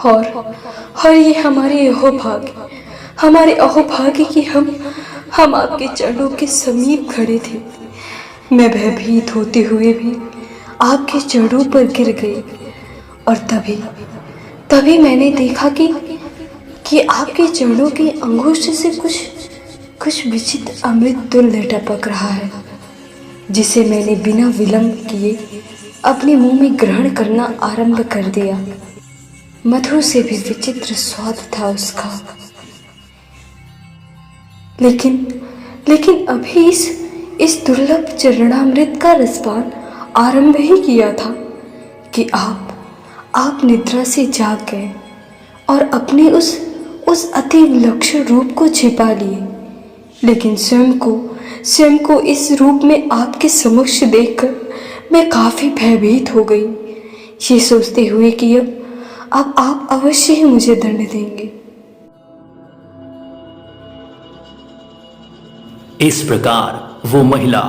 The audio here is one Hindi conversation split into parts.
और ये हमारे अहोभाग्य कि हम आपके चरणों के समीप खड़े थे। मैं भयभीत होते हुए भी आपके चरणों पर गिर गई और तभी मैंने देखा कि आपके चरणों के अंगूष्ठ से कुछ विचित्र अमृत तुल्य टपक रहा है, जिसे मैंने बिना विलंब किए अपने मुंह में ग्रहण करना आरंभ कर दिया। मधु से भी विचित्र स्वाद था उसका। लेकिन अभी इस दुर्लभ चरणामृत का रसपान आरंभ ही किया था कि आप निद्रा से जाग गए और अपने उस अति विलक्षण रूप को छिपा लिए। लेकिन स्वयं को इस रूप में आपके समक्ष देखकर मैं काफी भयभीत हो गई, ये सोचते हुए कि अब आप अवश्य ही मुझे दंड देंगे। इस प्रकार वो महिला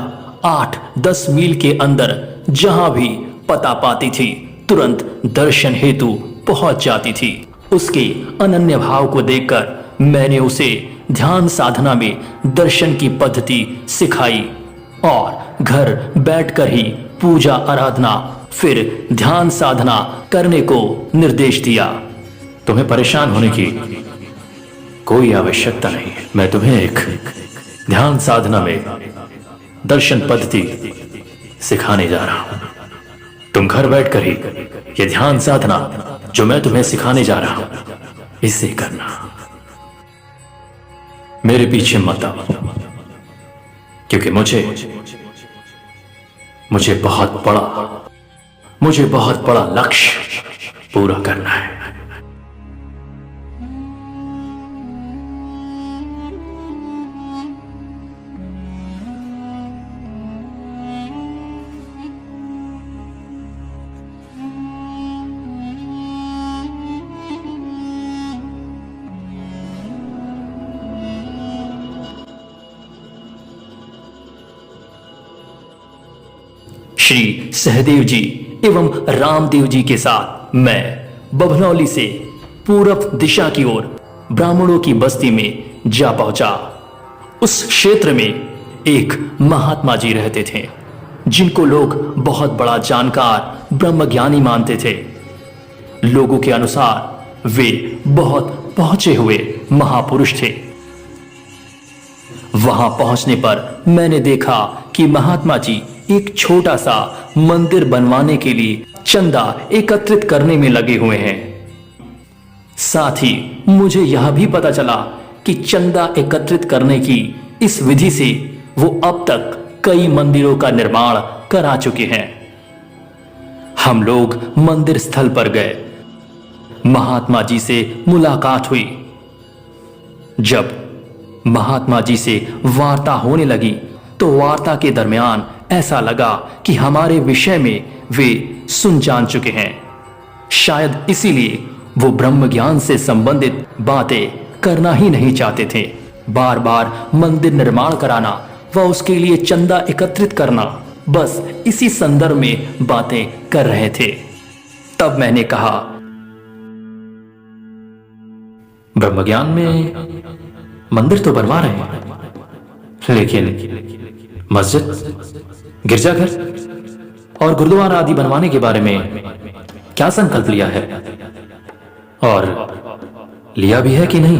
8-10 मील के अंदर जहां भी पता पाती थी तुरंत दर्शन हेतु पहुंच जाती थी। उसके अनन्य भाव को देखकर मैंने उसे ध्यान साधना में दर्शन की पद्धति सिखाई और घर बैठकर ही पूजा आराधना फिर ध्यान साधना करने को निर्देश दिया। तुम्हें परेशान होने की कोई आवश्यकता नहीं है। मैं तुम्हें एक ध्यान साधना में दर्शन पद्धति सिखाने जा रहा हूं। तुम घर बैठकर ही ये ध्यान साधना जो मैं तुम्हें सिखाने जा रहा हूं इसे करना। मेरे पीछे मत आओ, क्योंकि मुझे बहुत बड़ा लक्ष्य पूरा करना है। श्री सहदेव जी एवं रामदेव जी के साथ मैं बभनौली से पूरब दिशा की ओर ब्राह्मणों की बस्ती में जा पहुंचा। उस क्षेत्र में एक महात्मा जी रहते थे, जिनको लोग बहुत बड़ा जानकार ब्रह्मज्ञानी मानते थे। लोगों के अनुसार वे बहुत पहुंचे हुए महापुरुष थे। वहां पहुंचने पर मैंने देखा कि महात्मा जी एक छोटा सा मंदिर बनवाने के लिए चंदा एकत्रित करने में लगे हुए हैं। साथ ही मुझे यह भी पता चला कि चंदा एकत्रित करने की इस विधि से वो अब तक कई मंदिरों का निर्माण करा चुके हैं। हम लोग मंदिर स्थल पर गए। महात्मा जी से मुलाकात हुई। जब महात्मा जी से वार्ता होने लगी तो वार्ता के दरमियान ऐसा लगा कि हमारे विषय में वे सुन जान चुके हैं। शायद इसीलिए वो ब्रह्म ज्ञान से संबंधित बातें करना ही नहीं चाहते थे। बार बार मंदिर निर्माण कराना व उसके लिए चंदा एकत्रित करना, बस इसी संदर्भ में बातें कर रहे थे। तब मैंने कहा, ब्रह्म ज्ञान में मंदिर तो बनवा रहे हैं, लेकिन मस्जिद, गिरजाघर और गुरुद्वारा आदि बनवाने के बारे में क्या संकल्प लिया है और लिया भी है कि नहीं?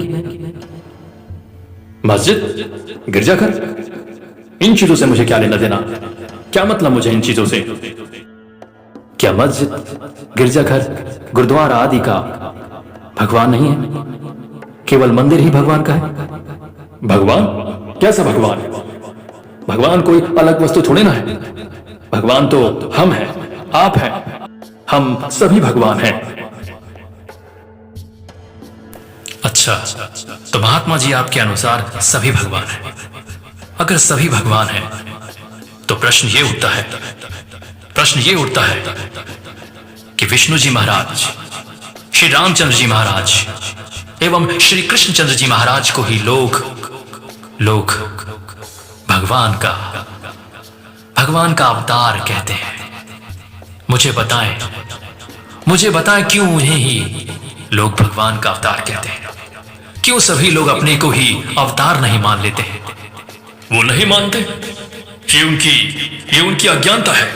मस्जिद, गिरजाघर, इन चीजों से मुझे क्या लेना देना? क्या मतलब मुझे इन चीजों से? क्या मस्जिद, गिरजाघर, गुरुद्वारा आदि का भगवान नहीं है? केवल मंदिर ही भगवान का है? भगवान? कैसा भगवान? भगवान कोई अलग वस्तु थोड़े ना है। भगवान तो हम हैं, आप हैं, हम सभी भगवान हैं। अच्छा, तो महात्मा जी आपके अनुसार सभी भगवान हैं। अगर सभी भगवान हैं तो प्रश्न ये उठता है कि विष्णु जी महाराज, श्री रामचंद्र जी महाराज एवं श्री कृष्णचंद्र जी महाराज को ही लोग भगवान का अवतार कहते हैं। मुझे बताएं क्यों उन्हें ही लोग भगवान का अवतार कहते हैं, क्यों सभी लोग अपने को ही अवतार नहीं मान लेते हैं? वो नहीं मानते, ये उनकी अज्ञानता है।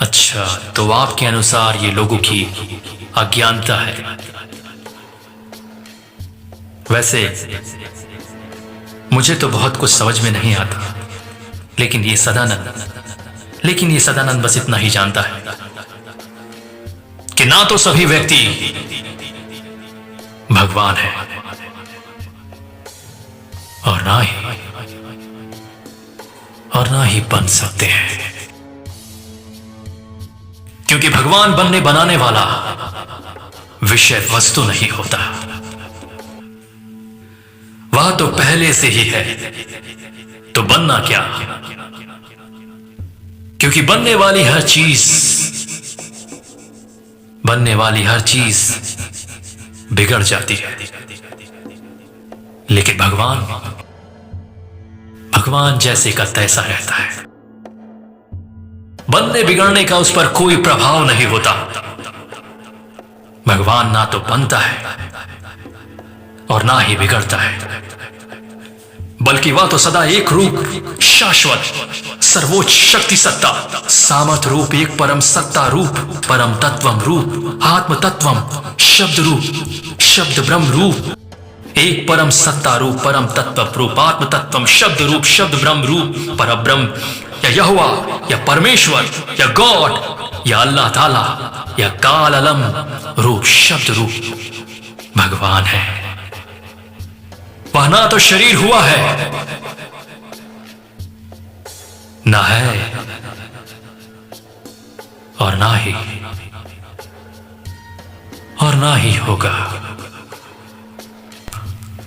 अच्छा, तो आपके अनुसार ये लोगों की अज्ञानता है। वैसे मुझे तो बहुत कुछ समझ में नहीं आता, लेकिन ये सदानंद बस इतना ही जानता है कि ना तो सभी व्यक्ति भगवान है और ना ही बन सकते हैं, क्योंकि भगवान बनने बनाने वाला विषय वस्तु नहीं होता, वह तो पहले से ही है। तो बनना क्या? क्योंकि बनने वाली हर चीज बिगड़ जाती है, लेकिन भगवान जैसे का तैसा रहता है। बनने बिगड़ने का उस पर कोई प्रभाव नहीं होता। भगवान ना तो बनता है और ना ही बिगड़ता है, बल्कि वह तो सदा एक रूप, शाश्वत, सर्वोच्च शक्ति सत्ता, सामर्थ रूप, एक परम सत्ता रूप, परम तत्वम रूप, आत्म तत्वम, शब्द रूप, शब्द ब्रह्म रूप, एक परम सत्ता रूप, परम तत्व रूप, आत्म तत्वम, शब्द रूप, शब्द ब्रह्म रूप, पर ब्रह्म या यहोवा या परमेश्वर या गॉड या अल्लाह ताला या काल अलम रूप, शब्द रूप भगवान है। वह ना तो शरीर हुआ है, ना है और ना ही होगा।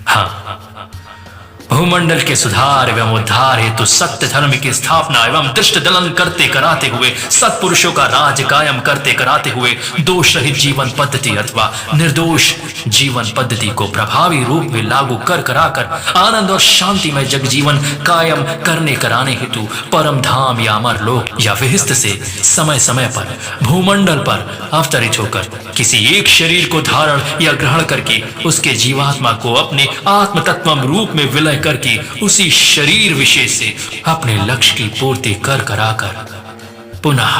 हाँ, भूमंडल के सुधार एवं उद्धार हेतु सत्य धर्म की स्थापना एवं दृष्ट दलन करते कराते हुए, सत्पुरुषों का राज कायम करते कराते हुए, दोष रहित जीवन पद्धति अथवा निर्दोष जीवन पद्धति को प्रभावी रूप में लागू कर कराकर आनंद और शांतिमय जग जीवन कायम करने कराने हेतु परम धाम या अमर लोक या विहिस्त से समय समय पर भूमंडल पर अवतरित होकर किसी एक शरीर को धारण या ग्रहण करके उसके जीवात्मा को अपने आत्म तत्वम रूप में विलय करके उसी शरीर विशेष से अपने लक्ष्य की पूर्ति कर कराकर पुनः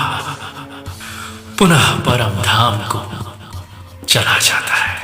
परम धाम को चला जाता है।